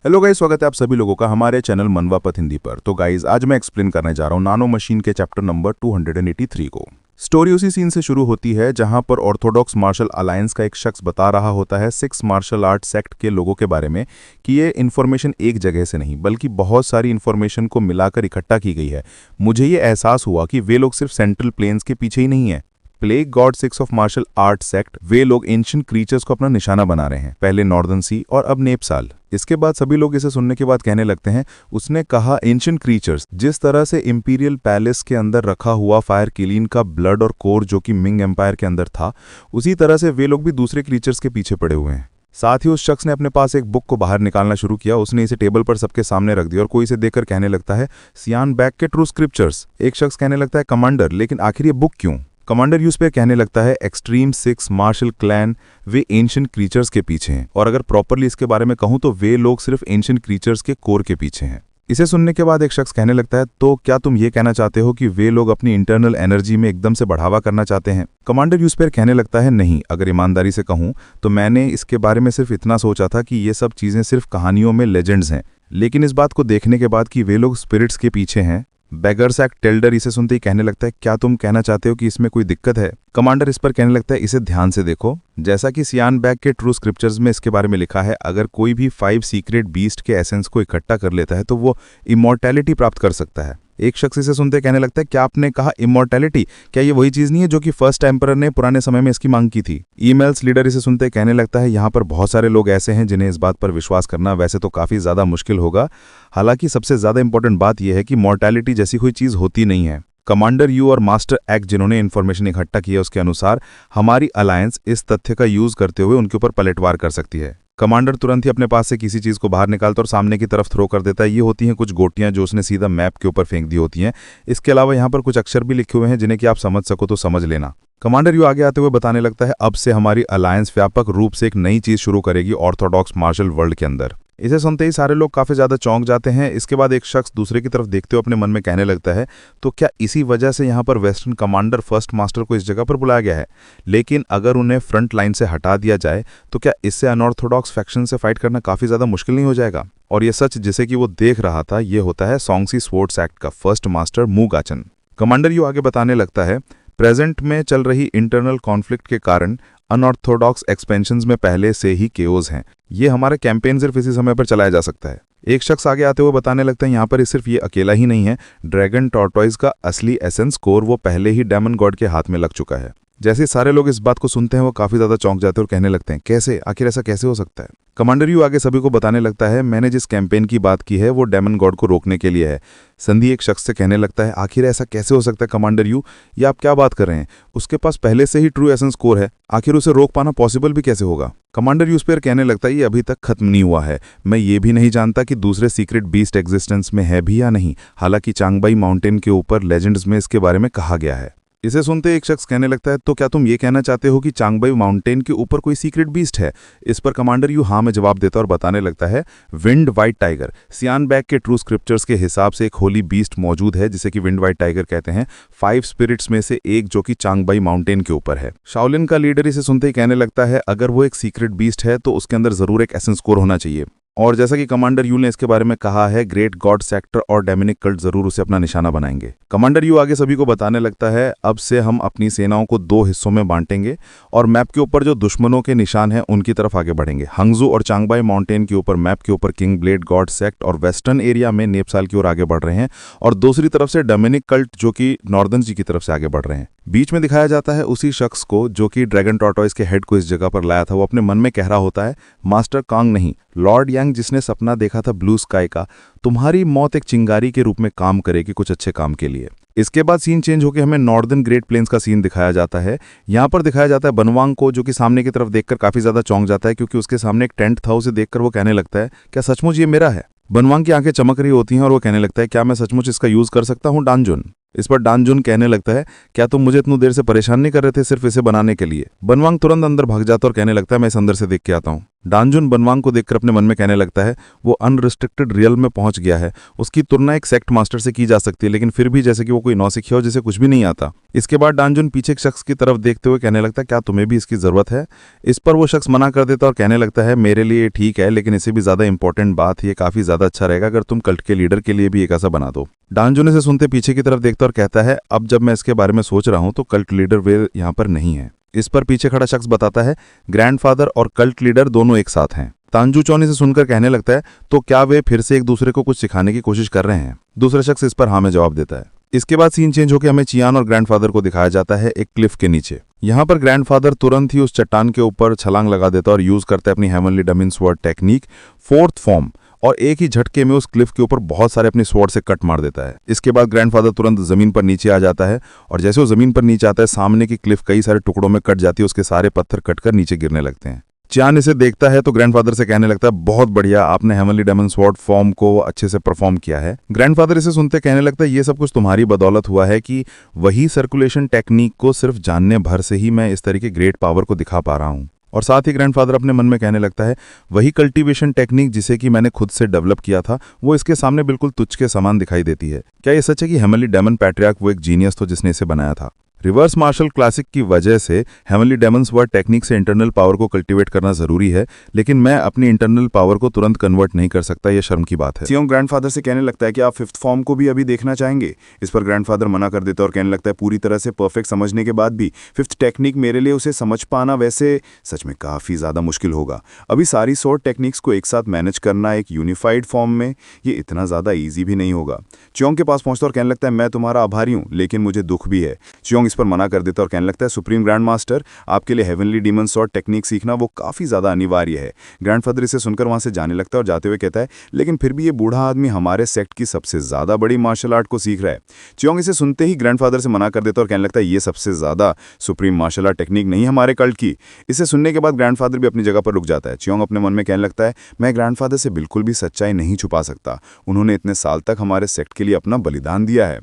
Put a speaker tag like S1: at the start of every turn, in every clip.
S1: Hello guys, स्वागत है आप सभी लोगों का हमारे चैनल मनवा पथ हिंदी पर। तो गाइस, आज मैं एक्सप्लेन करने जा रहा हूँ नानो मशीन के चैप्टर नंबर 283 को। स्टोरी उसी सीन से शुरू होती है जहां पर ऑर्थोडॉक्स मार्शल अलायंस का एक शख्स बता रहा होता है 6 मार्शल आर्ट सेक्ट के लोगों के बारे में कि ये इन्फॉर्मेशन एक जगह से नहीं बल्कि बहुत सारी इन्फॉर्मेशन को मिलाकर इकट्ठा की गई है। मुझे ये एहसास हुआ कि वे लोग सिर्फ सेंट्रल प्लेन्स के पीछे ही नहीं है। Plague god 6 of martial art sect, वे लोग एंशिएंट क्रीचर्स को अपना निशाना बना रहे हैं, पहले नॉर्दर्न सी और अब नेपसाल। इसके बाद सभी लोग इसे सुनने के बाद कहने लगते हैं, उसने कहा एंशिएंट क्रीचर्स, जिस तरह से इंपीरियल पैलेस के अंदर रखा हुआ फायर किलीन का ब्लड और कोर जो कि मिंग एम्पायर के अंदर था, उसी तरह से वे लोग भी दूसरे क्रीचर्स के पीछे पड़े हुए हैं। साथ ही उस शख्स ने अपने पास एक बुक को बाहर निकालना शुरू किया। उसने इसे टेबल पर सबके सामने रख दिया और कोई इसे देखकर कहने लगता है, सियान बैक के ट्रू स्क्रिप्चर्स। एक शख्स कहने लगता है, कमांडर, लेकिन आखिर ये बुक क्यों? कमांडर यूज पे कहने लगता है, एक्सट्रीम 6 मार्शल क्लैन वे एंशिएंट क्रीचर्स के पीछे हैं, और अगर प्रॉपरली इसके बारे में कहूं तो वे लोग सिर्फ एंशिएंट क्रीचर्स के कोर के पीछे हैं। इसे सुनने के बाद एक शख्स कहने लगता है, तो क्या तुम ये कहना चाहते हो कि वे लोग अपनी इंटरनल एनर्जी में एकदम से बढ़ावा करना चाहते हैं? कमांडर यूस्पेयर कहने लगता है, नहीं, अगर ईमानदारी से कहूं तो मैंने इसके बारे में सिर्फ इतना सोचा था कि ये सब चीजें सिर्फ कहानियों में लेजेंड्स हैं, लेकिन इस बात को देखने के बाद कि वे लोग स्पिरिट्स के पीछे हैं। बेगर्स एक्ट टेल्डर इसे सुनते ही कहने लगता है, क्या तुम कहना चाहते हो कि इसमें कोई दिक्कत है? कमांडर इस पर कहने लगता है, इसे ध्यान से देखो, जैसा कि सियान बैग के ट्रू स्क्रिप्चर्स में इसके बारे में लिखा है, अगर कोई भी 5 सीक्रेट बीस्ट के एसेंस को इकट्ठा कर लेता है तो वो इमॉर्टैलिटी प्राप्त कर सकता है। एक शख्स इसे सुनते कहने लगता है, क्या आपने कहा इमॉर्टैलिटी? क्या ये वही चीज नहीं है जो कि फर्स्ट एम्परर ने पुराने समय में इसकी मांग की थी? ईमेल्स लीडर इसे सुनते कहने लगता है, यहाँ पर बहुत सारे लोग ऐसे हैं जिन्हें इस बात पर विश्वास करना वैसे तो काफी ज्यादा मुश्किल होगा। हालांकि सबसे ज्यादा इंपॉर्टेंट बात यह है कि मॉर्टैलिटी जैसी कोई चीज होती नहीं है। कमांडर यू और मास्टर एक्ट जिन्होंने इन्फॉर्मेशन इकट्ठा की है उसके अनुसार हमारी अलायंस इस तथ्य का यूज करते हुए उनके ऊपर पलटवार कर सकती है। कमांडर तुरंत ही अपने पास से किसी चीज को बाहर निकालता और सामने की तरफ थ्रो कर देता है। ये होती हैं कुछ गोटियां जो उसने सीधा मैप के ऊपर फेंक दी होती हैं। इसके अलावा यहाँ पर कुछ अक्षर भी लिखे हुए हैं जिन्हें कि आप समझ सको तो समझ लेना। कमांडर यू आगे आते हुए बताने लगता है, अब से हमारी अलायंस व्यापक रूप से एक नई चीज शुरू करेगी ऑर्थोडॉक्स मार्शल वर्ल्ड के अंदर। इसे सुनते ही सारे लोग काफी ज्यादा चौंक जाते हैं। इसके बाद एक शख्स दूसरे की तरफ देखते हुए अपने मन में कहने लगता है, तो क्या इसी वजह से यहाँ पर वेस्टर्न कमांडर फर्स्ट मास्टर को इस जगह पर बुलाया गया है? लेकिन अगर उन्हें फ्रंट लाइन से हटा दिया जाए तो क्या इससे अनऑर्थोडॉक्स फैक्शन से फाइट करना काफी ज्यादा मुश्किल नहीं हो जाएगा? और ये सच जिसे कि वो देख रहा था, ये होता है सॉन्गसी स्वॉर्ड्स एक्ट का फर्स्ट मास्टर मूगाचन। कमांडर यू आगे बताने लगता है, प्रेजेंट में चल रही इंटरनल कॉन्फ्लिक्ट के कारण अनऑर्थोडॉक्स एक्सपेंशंस में पहले से ही केओस हैं। ये हमारा कैंपेन सिर्फ इसी समय पर चलाया जा सकता है। एक शख्स आगे आते हुए बताने लगता है, यहाँ पर सिर्फ ये अकेला ही नहीं है, ड्रैगन टॉर्टॉइज का असली एसेंस कोर वो पहले ही डेमन गॉड के हाथ में लग चुका है। जैसे सारे लोग इस बात को सुनते हैं वो काफी ज्यादा चौंक जाते हैं और कहने लगते हैं, कैसे, आखिर ऐसा कैसे हो सकता है? कमांडर यू आगे सभी को बताने लगता है, मैंने जिस कैंपेन की बात की है वो डेमन गॉड को रोकने के लिए है। संधि एक शख्स से कहने लगता है, आखिर ऐसा कैसे हो सकता है कमांडर यू, ये आप क्या बात कर रहे हैं? उसके पास पहले से ही ट्रू एसेंस कोर है, आखिर उसे रोक पाना पॉसिबल भी कैसे होगा? कमांडर यू पर कहने लगता है, ये अभी तक खत्म नहीं हुआ है। मैं ये भी नहीं जानता कि दूसरे सीक्रेट बीस्ट एग्जिस्टेंस में है भी या नहीं। हालांकि चांगबाई माउंटेन के ऊपर लेजेंड्स में इसके बारे में कहा गया है। इसे सुनते एक शख्स कहने लगता है, तो क्या तुम ये कहना चाहते हो कि चांगबाई माउंटेन के ऊपर कोई सीक्रेट बीस्ट है? इस पर कमांडर यू हाँ में जवाब देता और बताने लगता है, विंड वाइट टाइगर, सियान बैग के ट्रू स्क्रिप्चर्स के हिसाब से एक होली बीस्ट मौजूद है जिसे कि विंड वाइट टाइगर कहते हैं। 5 स्पिरिट्स में से एक जो कि चांगबाई माउंटेन के ऊपर है। शाओलिन का लीडर इसे सुनते ही कहने लगता है, अगर वो एक सीक्रेट बीस्ट है तो उसके अंदर जरूर एक एसेंस कोर होना चाहिए। और जैसा कि कमांडर यू ने इसके बारे में कहा है, ग्रेट गॉड सेक्टर और डेमिनिक कल्ट जरूर उसे अपना निशाना बनाएंगे। कमांडर यू आगे सभी को बताने लगता है, अब से हम अपनी सेनाओं को 2 हिस्सों में बांटेंगे और मैप के ऊपर जो दुश्मनों के निशान हैं उनकी तरफ आगे बढ़ेंगे। हंगजू और चांगबाई माउंटेन के ऊपर मैप के ऊपर किंग ब्लेड गॉड सेक्ट और वेस्टर्न एरिया में नेपसाल की ओर आगे बढ़ रहे हैं, और दूसरी तरफ से डेमिनिक कल्ट जो कि नॉर्दर्न जी की तरफ से आगे बढ़ रहे हैं। बीच में दिखाया जाता है उसी शख्स को जो कि ड्रैगन टॉर्टॉइस के हेड को इस जगह पर लाया था। वो अपने मन में कह रहा होता है, मास्टर कांग नहीं, लॉर्ड यांग जिसने सपना देखा था ब्लू स्काई का, तुम्हारी मौत एक चिंगारी के रूप में काम करेगी कुछ अच्छे काम के लिए। इसके बाद सीन चेंज होकर हमें नॉर्दर्न ग्रेट प्लेन्स का सीन दिखाया जाता है। यहाँ पर दिखाया जाता है बनवांग को, जो कि सामने की तरफ देखकर काफी ज्यादा चौंक जाता है क्योंकि उसके सामने एक टेंट था। उसे देखकर वो कहने लगता है, क्या सचमुच ये मेरा है? बनवांग की आंखें चमक रही होती हैं और वो कहने लगता है, क्या मैं सचमुच इसका यूज कर सकता हूँ डानजुन? इस पर डानजुन कहने लगता है, क्या तुम मुझे इतनी देर से परेशान नहीं कर रहे थे सिर्फ इसे बनाने के लिए? बनवांग तुरंत अंदर भाग जाता और कहने लगता है, मैं इस अंदर से देख के आता हूँ। डांजुन बनवांग को देखकर अपने मन में कहने लगता है वो अनरिस्ट्रिक्टेड रियल में पहुंच गया है। उसकी तुलना एक सेक्ट मास्टर से की जा सकती है, लेकिन फिर भी जैसे कि वो कोई नौसिखिया हो जिसे कुछ भी नहीं आता। इसके बाद डांजुन पीछे एक शख्स की तरफ देखते हुए कहने लगता है क्या तुम्हें भी इसकी जरूरत है। इस पर वो शख्स मना कर देता और कहने लगता है मेरे लिए ठीक है, लेकिन इससे भी ज्यादा इंपॉर्टेंट बात ये काफी ज्यादा अच्छा रहेगा अगर तुम कल्ट के लीडर के लिए भी एक ऐसा बना दो। डांजुन इसे सुनते पीछे की तरफ देखता और कहता है अब जब मैं इसके बारे में सोच रहा हूं तो कल्ट लीडर वे यहाँ पर नहीं है। इस पर पीछे खड़ा शख्स बताता है ग्रैंडफादर और कल्ट लीडर दोनों एक साथ हैं। तांजू चौनी से सुनकर कहने लगता है तो क्या वे फिर से एक दूसरे को कुछ सिखाने की कोशिश कर रहे हैं। दूसरा शख्स इस पर हाँ में जवाब देता है। इसके बाद सीन चेंज होकर हमें चियान और ग्रैंडफादर को दिखाया जाता है एक क्लिफ के नीचे। यहाँ पर ग्रैंडफादर तुरंत ही उस चट्टान के ऊपर छलांग लगा देता और यूज करता है अपनी heavenly demon sword technique fourth form और एक ही झटके में उस क्लिफ के ऊपर बहुत सारे अपनी स्वॉर्ड से कट मार देता है। इसके बाद ग्रैंडफादर तुरंत जमीन पर नीचे आ जाता है और जैसे वो जमीन पर नीचे आता है सामने की क्लिफ कई सारे टुकड़ों में कट जाती है, उसके सारे पत्थर कटकर नीचे गिरने लगते हैं। चियान इसे देखता है तो ग्रैंडफादर से कहने लगता है बहुत बढ़िया, आपने हेवनली डेमन स्वॉर्ड फॉर्म को अच्छे से परफॉर्म किया है। ग्रैंडफादर इसे सुनते कहने लगता है ये सब कुछ तुम्हारी बदौलत हुआ है कि वही सर्कुलेशन टेक्निक को सिर्फ जानने भर से ही मैं इस तरह के ग्रेट पावर को दिखा पा रहा हूँ। और साथ ही ग्रैंडफादर अपने मन में कहने लगता है वही कल्टीवेशन टेक्निक जिसे कि मैंने खुद से डेवलप किया था वो इसके सामने बिल्कुल तुच्छ के समान दिखाई देती है। क्या ये सच है कि हेवनली डेमन पैट्रियार्क वो एक जीनियस था जिसने इसे बनाया था। रिवर्स मार्शल क्लासिक की वजह से हेवनली डेमन स्वॉर्ड टेक्निक से इंटरनल पावर को कल्टीवेट करना जरूरी है, लेकिन मैं अपनी इंटरनल पावर को तुरंत कन्वर्ट नहीं कर सकता, यह शर्म की बात है।
S2: चियोंग ग्रैंडफादर से कहने लगता है कि आप फिफ्थ फॉर्म को भी अभी देखना चाहेंगे। इस पर ग्रैंडफादर मना कर देता और कहने लगता है पूरी तरह से परफेक्ट समझने के बाद भी फिफ्थ टेक्निक मेरे लिए उसे समझ पाना वैसे सच में काफी ज्यादा मुश्किल होगा। अभी सारी स्वॉर्ड टेक्निक्स को एक साथ मैनेज करना एक यूनिफाइड फॉर्म में ये इतना ज्यादा ईजी भी नहीं होगा। चियोंग के पास पहुंचता और कहने लगता है मैं तुम्हारा आभारी हूं, लेकिन मुझे दुख भी है। चियोंग इस पर मना कर देता और कहने लगता है सुप्रीम ग्रैंड मास्टर आपके लिए हेवनली डीमन स्वॉर्ड टेक्निक सीखना वो काफी ज्यादा अनिवार्य है। ग्रैंडफादर इसे सुनकर वहां से जाने लगता है और जाते हुए कहता है लेकिन फिर भी ये बूढ़ा आदमी हमारे सेक्ट की सबसे ज्यादा बड़ी मार्शल आर्ट को सीख रहा है। चियोंग इसे सुनते ही ग्रैंडफादर से मना कर देता और कहने लगता है ये सबसे ज्यादा सुप्रीम मार्शल आर्ट टेक्निक नहीं हमारे कल्ट की। इसे सुनने के बाद ग्रैंडफादर भी अपनी जगह पर रुक जाता है। चियोंग अपने मन में कहने लगता है मैं ग्रैंडफादर से बिल्कुल भी सच्चाई नहीं छुपा सकता, उन्होंने इतने साल तक हमारे सेक्ट के लिए अपना बलिदान दिया है।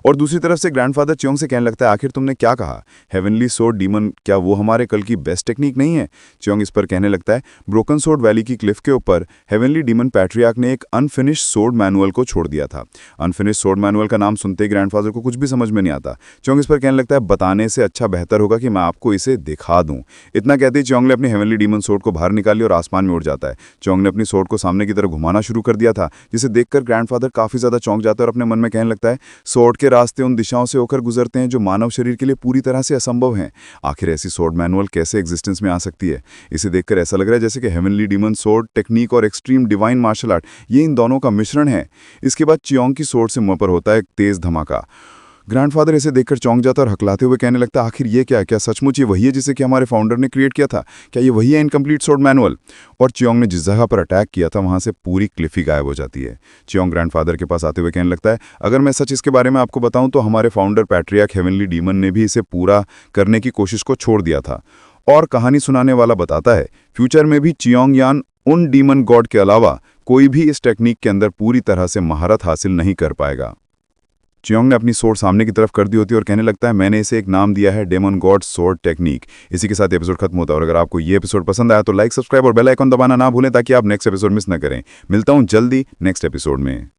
S2: और दूसरी तरफ से ग्रैंडफादर चियोंग से कहने लगता है आखिर तुमने क्या कहा, हेवनली सोर्ड डीमन क्या वो हमारे कल की बेस्ट टेक्निक नहीं है। चियोंग इस पर कहने लगता है ब्रोकन सोर्ड वैली की क्लिफ के ऊपर हेवनली डीमन पैट्रियार्क ने एक अनफिनिश्ड सोर्ड मैनुअल को छोड़ दिया था। अनफिनिश्ड सोर्ड मैनुअल का नाम सुनते ही ग्रैंडफादर को कुछ भी समझ में नहीं आता। चियोंग इस पर कहने लगता है बताने से अच्छा बेहतर होगा कि मैं आपको इसे दिखा दूं। इतना कहते ही चियोंग ने अपनी हेवनली डीमन सोर्ड को बाहर निकाली और आसमान में उड़ जाता है। चियोंग ने अपनी सोर्ड को सामने की तरफ घुमाना शुरू कर दिया था, जिसे देखकर ग्रैंडफादर काफी ज्यादा चौंक जाता है और अपने मन में कहने लगता है सोर्ड के रास्ते उन दिशाओं से होकर गुजरते हैं जो मानव शरीर के लिए पूरी तरह से असंभव हैं। आखिर ऐसी सोर्ड मैनुअल कैसे एग्जिस्टेंस में आ सकती है। इसे देखकर ऐसा लग रहा है जैसे कि हेवनली डीमन सोर्ड टेक्निक और एक्सट्रीम डिवाइन मार्शल आर्ट ये इन दोनों का मिश्रण है। इसके बाद चियोंग की सोर्ड से मुंह पर होता है एक तेज धमाका। ग्रैंडफादर इसे देखकर चौंक जाता और हकलाते हुए कहने लगता आखिर ये क्या सचमुच ये वही है जिसे कि हमारे फाउंडर ने क्रिएट किया था, क्या ये वही है इनकम्प्लीट सोर्ड मैनुअल। और चियोंग ने जिस जगह पर अटैक किया था वहां से पूरी क्लिफ ही गायब हो जाती है। चियोंग ग्रैंडफादर के पास आते हुए कहने लगता है अगर मैं सच इसके बारे में आपको बताऊं तो हमारे फाउंडर पैट्रियार्क हेवनली डीमन ने भी इसे पूरा करने की कोशिश को छोड़ दिया था। और कहानी सुनाने वाला बताता है फ्यूचर में भी चियोंग यान उन डीमन गॉड के अलावा कोई भी इस टेक्निक के अंदर पूरी तरह से महारत हासिल नहीं कर पाएगा। चियोंग ने अपनी सोर्ड सामने की तरफ कर दी होती है और कहने लगता है मैंने इसे एक नाम दिया है डेमन गॉड सोर्ड टेक्निक। इसी के साथ एपिसोड खत्म होता है। और अगर आपको ये एपिसोड पसंद आया तो लाइक, सब्सक्राइब और बेल आइकन दबाना ना भूलें ताकि आप नेक्स्ट एपिसोड मिस न करें। मिलता हूं जल्दी नेक्स्ट एपिसोड में।